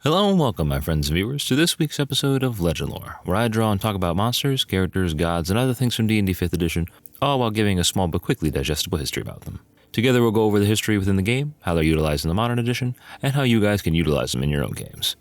Hello and welcome, my friends and viewers, to this week's episode of Legendlore, where I draw and talk about monsters, characters, gods, and other things from D&D 5th edition, all while giving a small but quickly digestible history about them. Together we'll go over the history within the game, how they're utilized in the modern edition, and how you guys can utilize them in your own games.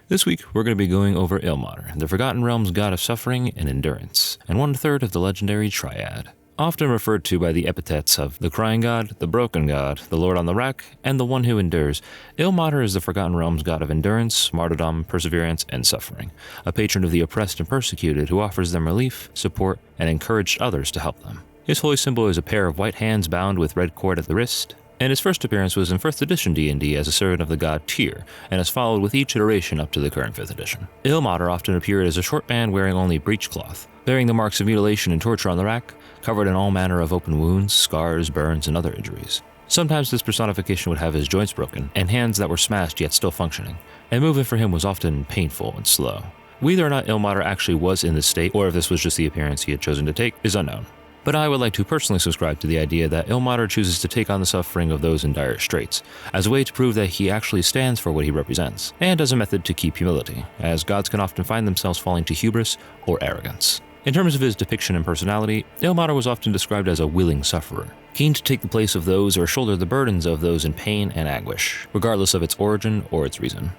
This week, we're going to be going over Ilmater, the Forgotten Realms god of suffering and endurance, and 1/3 of the legendary Triad. Often referred to by the epithets of the Crying God, the Broken God, the Lord on the Rack, and the One Who Endures, Ilmater is the Forgotten Realms god of endurance, martyrdom, perseverance, and suffering, a patron of the oppressed and persecuted who offers them relief, support, and encouraged others to help them. His holy symbol is a pair of white hands bound with red cord at the wrist, and his first appearance was in 1st edition D&D as a servant of the god Tyr, and has followed with each iteration up to the current 5th edition. Ilmater often appeared as a short man wearing only breechcloth, bearing the marks of mutilation and torture on the rack, covered in all manner of open wounds, scars, burns, and other injuries. Sometimes this personification would have his joints broken, and hands that were smashed yet still functioning, and movement for him was often painful and slow. Whether or not Ilmater actually was in this state, or if this was just the appearance he had chosen to take, is unknown. But I would like to personally subscribe to the idea that Ilmater chooses to take on the suffering of those in dire straits, as a way to prove that he actually stands for what he represents, and as a method to keep humility, as gods can often find themselves falling to hubris or arrogance. In terms of his depiction and personality, Ilmater was often described as a willing sufferer, keen to take the place of those or shoulder the burdens of those in pain and anguish, regardless of its origin or its reason.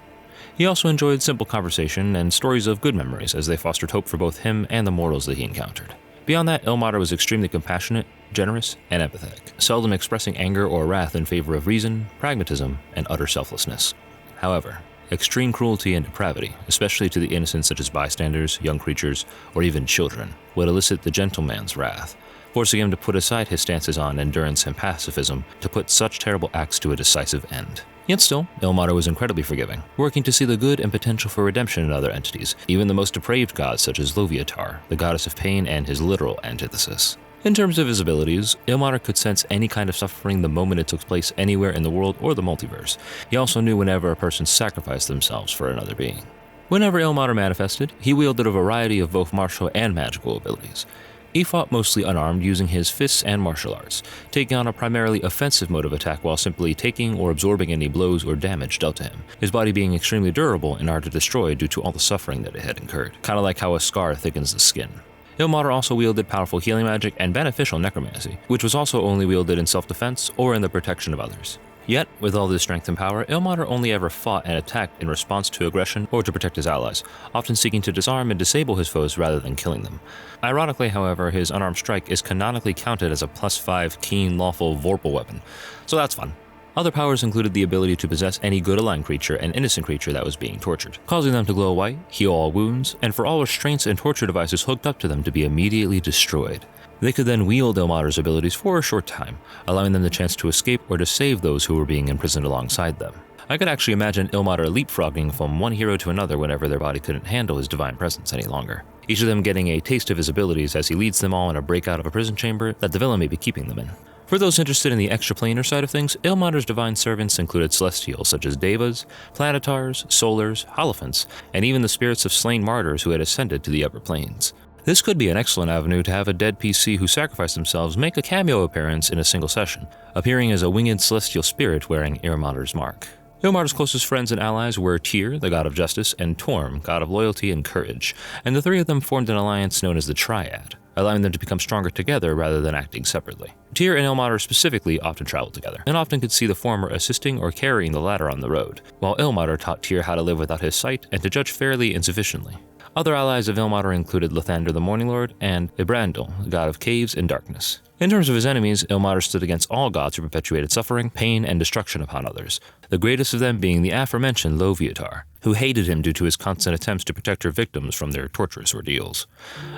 He also enjoyed simple conversation and stories of good memories as they fostered hope for both him and the mortals that he encountered. Beyond that, Ilmater was extremely compassionate, generous, and empathetic, seldom expressing anger or wrath in favor of reason, pragmatism, and utter selflessness. However, extreme cruelty and depravity, especially to the innocent such as bystanders, young creatures, or even children, would elicit the gentleman's wrath, forcing him to put aside his stances on endurance and pacifism to put such terrible acts to a decisive end. Yet still, Ilmater was incredibly forgiving, working to see the good and potential for redemption in other entities, even the most depraved gods such as Leviatar, the goddess of pain and his literal antithesis. In terms of his abilities, Ilmater could sense any kind of suffering the moment it took place anywhere in the world or the multiverse. He also knew whenever a person sacrificed themselves for another being. Whenever Ilmater manifested, he wielded a variety of both martial and magical abilities. He fought mostly unarmed using his fists and martial arts, taking on a primarily offensive mode of attack while simply taking or absorbing any blows or damage dealt to him, his body being extremely durable and hard to destroy due to all the suffering that it had incurred, kind of like how a scar thickens the skin. Ilmater also wielded powerful healing magic and beneficial necromancy, which was also only wielded in self-defense or in the protection of others. Yet, with all this strength and power, Ilmater only ever fought and attacked in response to aggression or to protect his allies, often seeking to disarm and disable his foes rather than killing them. Ironically, however, his unarmed strike is canonically counted as a +5 keen lawful vorpal weapon, so that's fun. Other powers included the ability to possess any good aligned creature and innocent creature that was being tortured, causing them to glow white, heal all wounds, and for all restraints and torture devices hooked up to them to be immediately destroyed. They could then wield Ilmater's abilities for a short time, allowing them the chance to escape or to save those who were being imprisoned alongside them. I could actually imagine Ilmater leapfrogging from one hero to another whenever their body couldn't handle his divine presence any longer, each of them getting a taste of his abilities as he leads them all in a breakout of a prison chamber that the villain may be keeping them in. For those interested in the extraplanar side of things, Ilmater's divine servants included celestials such as devas, planetars, solars, holophants, and even the spirits of slain martyrs who had ascended to the upper planes. This could be an excellent avenue to have a dead PC who sacrificed themselves make a cameo appearance in a single session, appearing as a winged celestial spirit wearing Ilmater's mark. Ilmater's closest friends and allies were Tyr, the god of justice, and Torm, god of loyalty and courage, and the three of them formed an alliance known as the Triad, allowing them to become stronger together rather than acting separately. Tyr and Ilmater specifically often traveled together, and often could see the former assisting or carrying the latter on the road, while Ilmater taught Tyr how to live without his sight and to judge fairly and sufficiently. Other allies of Ilmater included Lathander the Morning Lord and Ibrandil, god of caves and darkness. In terms of his enemies, Ilmater stood against all gods who perpetuated suffering, pain, and destruction upon others, the greatest of them being the aforementioned Leviatar, who hated him due to his constant attempts to protect her victims from their torturous ordeals.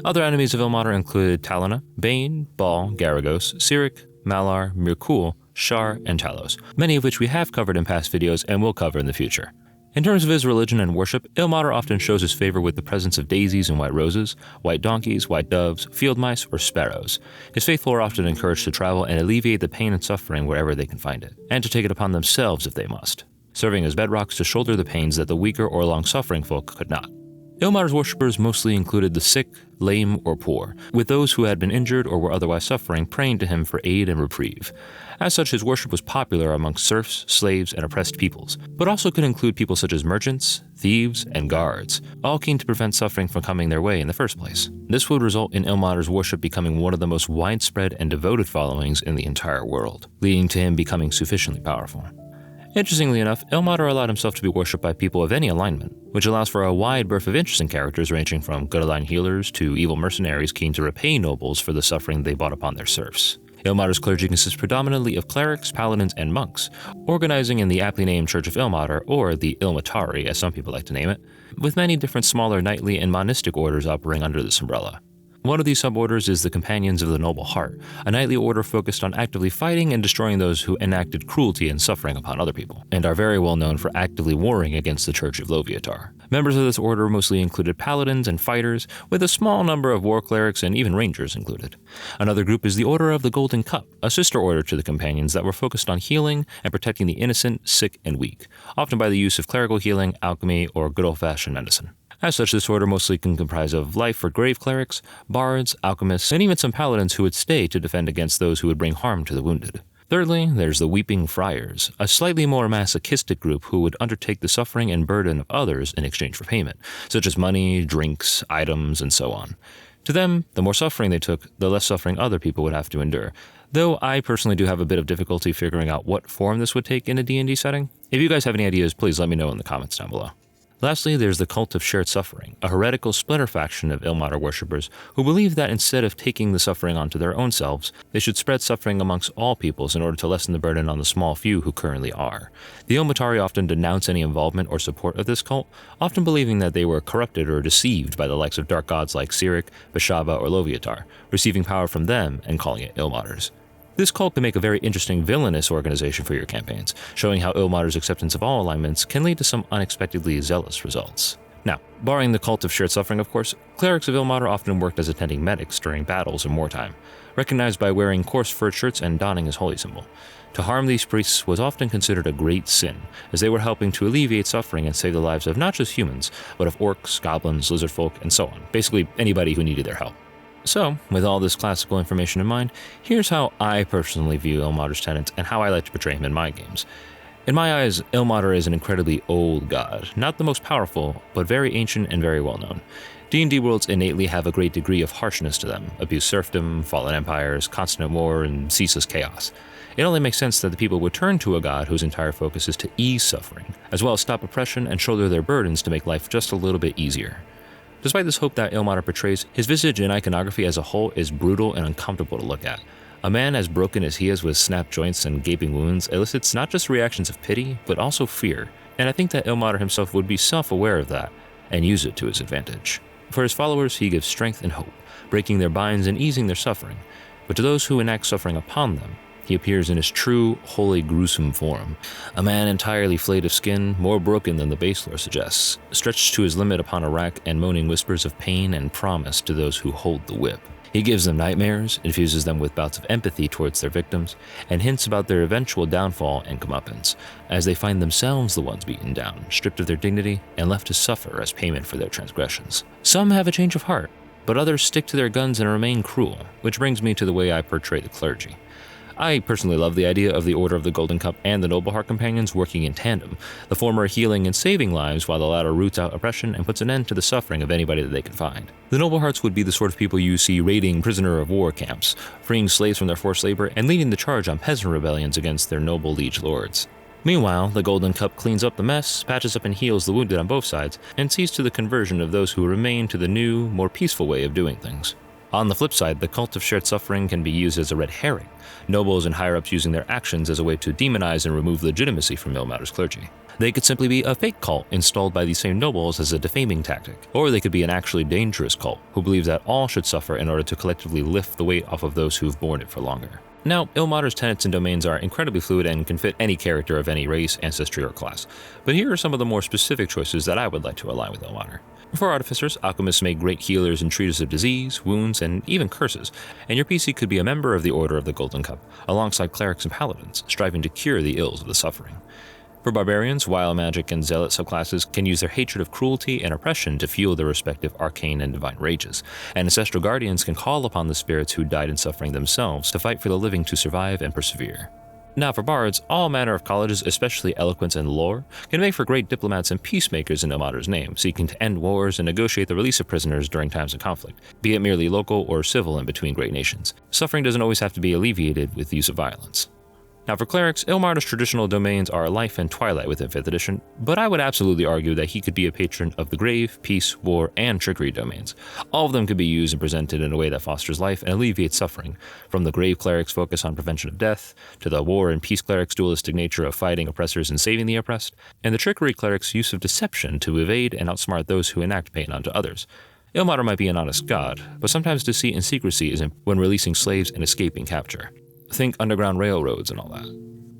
Other enemies of Ilmater included Talana, Bane, Baal, Garagos, Cyric, Malar, Mirkul, Shar, and Talos, many of which we have covered in past videos and will cover in the future. In terms of his religion and worship, Ilmater often shows his favor with the presence of daisies and white roses, white donkeys, white doves, field mice, or sparrows. His faithful are often encouraged to travel and alleviate the pain and suffering wherever they can find it, and to take it upon themselves if they must, serving as bedrocks to shoulder the pains that the weaker or long-suffering folk could not. Ilmater's worshippers mostly included the sick, lame, or poor, with those who had been injured or were otherwise suffering praying to him for aid and reprieve. As such, his worship was popular amongst serfs, slaves, and oppressed peoples, but also could include people such as merchants, thieves, and guards, all keen to prevent suffering from coming their way in the first place. This would result in Ilmater's worship becoming one of the most widespread and devoted followings in the entire world, leading to him becoming sufficiently powerful. Interestingly enough, Ilmater allowed himself to be worshipped by people of any alignment, which allows for a wide berth of interesting characters ranging from good-aligned healers to evil mercenaries keen to repay nobles for the suffering they brought upon their serfs. Ilmater's clergy consists predominantly of clerics, paladins, and monks, organizing in the aptly named Church of Ilmater, or the Ilmatari as some people like to name it, with many different smaller knightly and monistic orders operating under this umbrella. One of these suborders is the Companions of the Noble Heart, a knightly order focused on actively fighting and destroying those who enacted cruelty and suffering upon other people, and are very well known for actively warring against the Church of Loviatar. Members of this order mostly included paladins and fighters, with a small number of war clerics and even rangers included. Another group is the Order of the Golden Cup, a sister order to the Companions that were focused on healing and protecting the innocent, sick, and weak, often by the use of clerical healing, alchemy, or good old-fashioned medicine. As such, this order mostly can comprise of life or grave clerics, bards, alchemists, and even some paladins who would stay to defend against those who would bring harm to the wounded. Thirdly, there's the Weeping Friars, a slightly more masochistic group who would undertake the suffering and burden of others in exchange for payment, such as money, drinks, items, and so on. To them, the more suffering they took, the less suffering other people would have to endure, though I personally do have a bit of difficulty figuring out what form this would take in a D&D setting. If you guys have any ideas, please let me know in the comments down below. Lastly, there's the Cult of Shared Suffering, a heretical splinter faction of Ilmater worshippers who believe that instead of taking the suffering onto their own selves, they should spread suffering amongst all peoples in order to lessen the burden on the small few who currently are. The Ilmatari often denounce any involvement or support of this cult, often believing that they were corrupted or deceived by the likes of dark gods like Cyric, Beshaba, or Loviatar, receiving power from them and calling it Ilmaters. This cult can make a very interesting villainous organization for your campaigns, showing how Ilmater's acceptance of all alignments can lead to some unexpectedly zealous results. Now, barring the Cult of Shared Suffering, of course, clerics of Ilmater often worked as attending medics during battles in wartime, recognized by wearing coarse furred shirts and donning his holy symbol. To harm these priests was often considered a great sin, as they were helping to alleviate suffering and save the lives of not just humans, but of orcs, goblins, lizard folk, and so on, basically anybody who needed their help. So, with all this classical information in mind, here's how I personally view Ilmater's Tenets and how I like to portray him in my games. In my eyes, Ilmater is an incredibly old god, not the most powerful, but very ancient and very well known. D&D worlds innately have a great degree of harshness to them, abused serfdom, fallen empires, constant war, and ceaseless chaos. It only makes sense that the people would turn to a god whose entire focus is to ease suffering, as well as stop oppression and shoulder their burdens to make life just a little bit easier. Despite this hope that Ilmater portrays, his visage and iconography as a whole is brutal and uncomfortable to look at. A man as broken as he is with snapped joints and gaping wounds elicits not just reactions of pity, but also fear, and I think that Ilmater himself would be self-aware of that, and use it to his advantage. For his followers, he gives strength and hope, breaking their binds and easing their suffering, but to those who enact suffering upon them, he appears in his true, holy, gruesome form, a man entirely flayed of skin, more broken than the base lore suggests, stretched to his limit upon a rack and moaning whispers of pain and promise to those who hold the whip. He gives them nightmares, infuses them with bouts of empathy towards their victims, and hints about their eventual downfall and comeuppance, as they find themselves the ones beaten down, stripped of their dignity, and left to suffer as payment for their transgressions. Some have a change of heart, but others stick to their guns and remain cruel, which brings me to the way I portray the clergy. I personally love the idea of the Order of the Golden Cup and the Noble Heart Companions working in tandem, the former healing and saving lives while the latter roots out oppression and puts an end to the suffering of anybody that they can find. The Noble Hearts would be the sort of people you see raiding prisoner of war camps, freeing slaves from their forced labor, and leading the charge on peasant rebellions against their noble liege lords. Meanwhile, the Golden Cup cleans up the mess, patches up and heals the wounded on both sides, and sees to the conversion of those who remain to the new, more peaceful way of doing things. On the flip side, the Cult of Shared Suffering can be used as a red herring, nobles and higher-ups using their actions as a way to demonize and remove legitimacy from Ilmater's clergy. They could simply be a fake cult installed by these same nobles as a defaming tactic, or they could be an actually dangerous cult who believes that all should suffer in order to collectively lift the weight off of those who've borne it for longer. Now, Ilmater's tenets and domains are incredibly fluid and can fit any character of any race, ancestry, or class, but here are some of the more specific choices that I would like to align with Ilmater. For artificers, alchemists make great healers and treaters of disease, wounds, and even curses, and your PC could be a member of the Order of the Golden Cup, alongside clerics and paladins, striving to cure the ills of the suffering. For barbarians, wild magic and zealot subclasses can use their hatred of cruelty and oppression to fuel their respective arcane and divine rages, and ancestral guardians can call upon the spirits who died in suffering themselves to fight for the living to survive and persevere. Now for bards, all manner of colleges, especially eloquence and lore, can make for great diplomats and peacemakers in Ilmater's name, seeking to end wars and negotiate the release of prisoners during times of conflict, be it merely local or civil and between great nations. Suffering doesn't always have to be alleviated with the use of violence. Now for clerics, Ilmater's traditional domains are life and twilight within 5th edition, but I would absolutely argue that he could be a patron of the grave, peace, war, and trickery domains. All of them could be used and presented in a way that fosters life and alleviates suffering, from the grave clerics' focus on prevention of death, to the war and peace clerics' dualistic nature of fighting oppressors and saving the oppressed, and the trickery clerics' use of deception to evade and outsmart those who enact pain onto others. Ilmater might be an honest god, but sometimes deceit and secrecy is when releasing slaves and escaping capture. Think underground railroads and all that.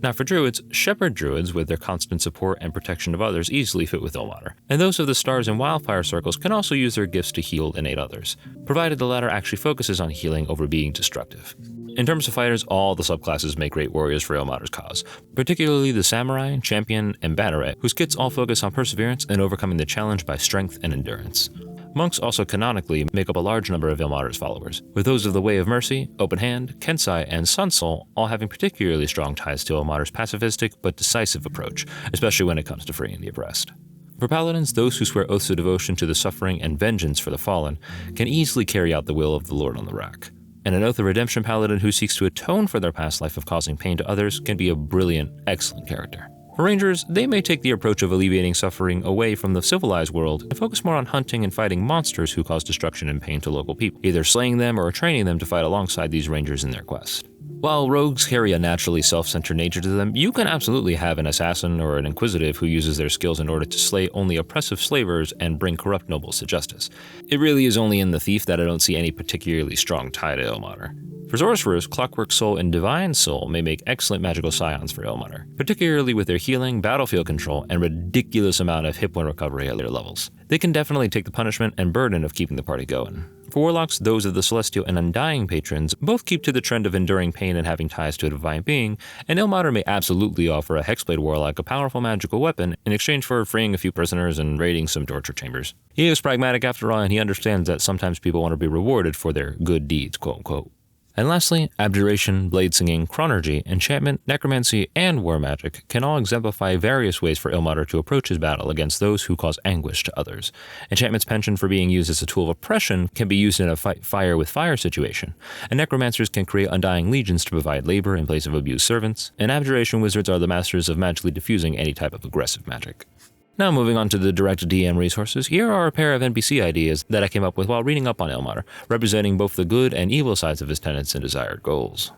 Now for druids, shepherd druids with their constant support and protection of others easily fit with Ilmater, and those of the stars and wildfire circles can also use their gifts to heal and aid others, provided the latter actually focuses on healing over being destructive. In terms of fighters, all the subclasses make great warriors for Ilmater's cause, particularly the samurai, champion, and banneret, whose kits all focus on perseverance and overcoming the challenge by strength and endurance. Monks also canonically make up a large number of Ilmater's followers, with those of the Way of Mercy, Open Hand, Kensai, and Sunsoul all having particularly strong ties to Ilmater's pacifistic but decisive approach, especially when it comes to freeing the oppressed. For paladins, those who swear oaths of devotion to the suffering and vengeance for the fallen can easily carry out the will of the Lord on the rack. And an Oath of Redemption paladin who seeks to atone for their past life of causing pain to others can be a brilliant, excellent character. For rangers, they may take the approach of alleviating suffering away from the civilized world and focus more on hunting and fighting monsters who cause destruction and pain to local people, either slaying them or training them to fight alongside these rangers in their quest. While rogues carry a naturally self-centered nature to them, you can absolutely have an assassin or an inquisitive who uses their skills in order to slay only oppressive slavers and bring corrupt nobles to justice. It really is only in the thief that I don't see any particularly strong tie to Ilmater. For sorcerers, Clockwork Soul and Divine Soul may make excellent magical scions for Ilmater, particularly with their healing, battlefield control, and ridiculous amount of hit point recovery at later levels. They can definitely take the punishment and burden of keeping the party going. For warlocks, those of the Celestial and Undying patrons both keep to the trend of enduring pain and having ties to a divine being, and Ilmater may absolutely offer a Hexblade warlock a powerful magical weapon in exchange for freeing a few prisoners and raiding some torture chambers. He is pragmatic after all, and he understands that sometimes people want to be rewarded for their good deeds, quote-unquote. And lastly, abjuration, blade singing, chronergy, enchantment, necromancy, and war magic can all exemplify various ways for Ilmater to approach his battle against those who cause anguish to others. Enchantment's penchant for being used as a tool of oppression can be used in a fight fire with fire situation, and necromancers can create undying legions to provide labor in place of abused servants, and abjuration wizards are the masters of magically diffusing any type of aggressive magic. Now moving on to the direct DM resources, here are a pair of NPC ideas that I came up with while reading up on Ilmater, representing both the good and evil sides of his tenets and desired goals.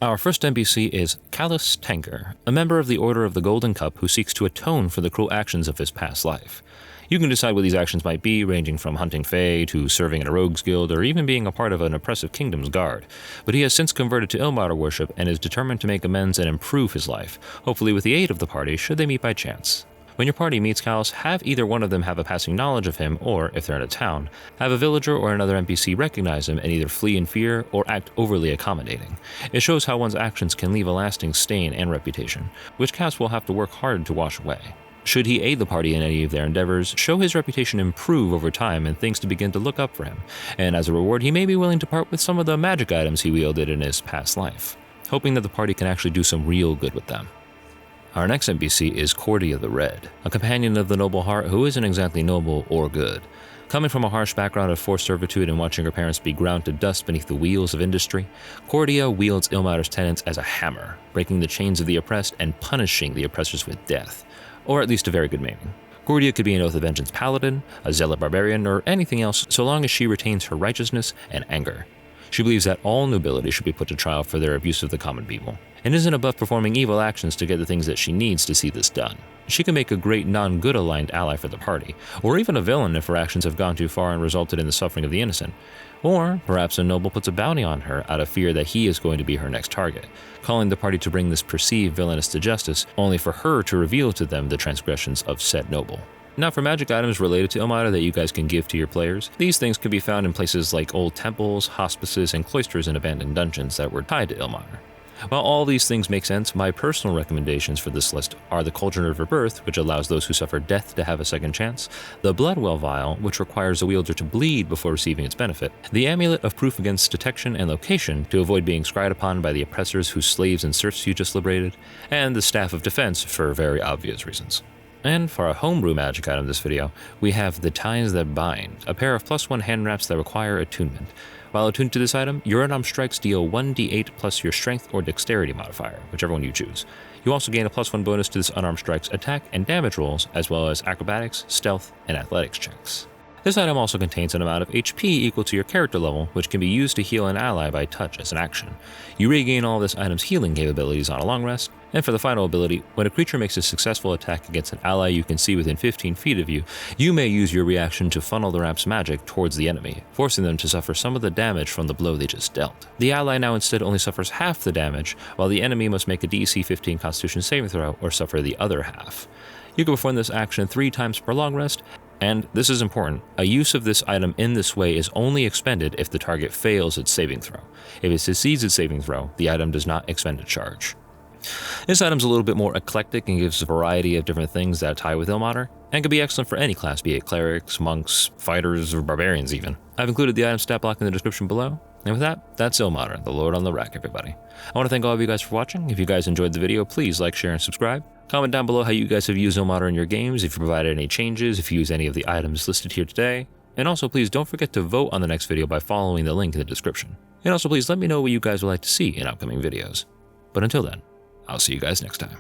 Our first NPC is Callous Tanker, a member of the Order of the Golden Cup who seeks to atone for the cruel actions of his past life. You can decide what these actions might be, ranging from hunting fae to serving in a rogues guild or even being a part of an oppressive kingdom's guard. But he has since converted to Ilmater worship and is determined to make amends and improve his life, hopefully with the aid of the party should they meet by chance. When your party meets Callous, have either one of them have a passing knowledge of him, or, if they're in a town, have a villager or another NPC recognize him and either flee in fear or act overly accommodating. It shows how one's actions can leave a lasting stain and reputation, which Callous will have to work hard to wash away. Should he aid the party in any of their endeavors, show his reputation improve over time and things to begin to look up for him, and as a reward he may be willing to part with some of the magic items he wielded in his past life, hoping that the party can actually do some real good with them. Our next NPC is Cordia the Red, a companion of the Noble Heart who isn't exactly noble or good. Coming from a harsh background of forced servitude and watching her parents be ground to dust beneath the wheels of industry, Cordia wields Ilmater's tenets as a hammer, breaking the chains of the oppressed and punishing the oppressors with death, or at least a very good maiming. Cordia could be an Oath of Vengeance paladin, a zealot barbarian, or anything else so long as she retains her righteousness and anger. She believes that all nobility should be put to trial for their abuse of the common people, and isn't above performing evil actions to get the things that she needs to see this done. She can make a great non-good aligned ally for the party, or even a villain if her actions have gone too far and resulted in the suffering of the innocent. Or perhaps a noble puts a bounty on her out of fear that he is going to be her next target, calling the party to bring this perceived villainess to justice, only for her to reveal to them the transgressions of said noble. Now for magic items related to Ilmater that you guys can give to your players, these things can be found in places like old temples, hospices, and cloisters in abandoned dungeons that were tied to Ilmater. While all these things make sense, my personal recommendations for this list are the Cauldron of Rebirth, which allows those who suffer death to have a second chance, the Bloodwell Vial, which requires the wielder to bleed before receiving its benefit, the Amulet of Proof Against Detection and Location to avoid being scryed upon by the oppressors whose slaves and serfs you just liberated, and the Staff of Defense for very obvious reasons. And for a homebrew magic item in this video, we have the Ties That Bind, a pair of +1 hand wraps that require attunement. While attuned to this item, your unarmed strikes deal 1d8 plus your strength or dexterity modifier, whichever one you choose. You also gain a +1 bonus to this unarmed strike's attack and damage rolls, as well as acrobatics, stealth, and athletics checks. This item also contains an amount of HP equal to your character level, which can be used to heal an ally by touch as an action. You regain all of this item's healing capabilities on a long rest, and for the final ability, when a creature makes a successful attack against an ally you can see within 15 feet of you, you may use your reaction to funnel the wrap's magic towards the enemy, forcing them to suffer some of the damage from the blow they just dealt. The ally now instead only suffers half the damage, while the enemy must make a DC 15 Constitution saving throw or suffer the other half. You can perform this action 3 times per long rest, and this is important, a use of this item in this way is only expended if the target fails its saving throw. If it succeeds its saving throw, the item does not expend a charge. This item's a little bit more eclectic and gives a variety of different things that tie with Ilmater, and can be excellent for any class, be it clerics, monks, fighters, or barbarians even. I've included the item stat block in the description below, and with that, that's Ilmater, the Lord on the Rack, everybody. I want to thank all of you guys for watching. If you guys enjoyed the video, please like, share, and subscribe. Comment down below how you guys have used Ilmater in your games, if you provided any changes, if you use any of the items listed here today. And also please don't forget to vote on the next video by following the link in the description. And also please let me know what you guys would like to see in upcoming videos. But until then, I'll see you guys next time.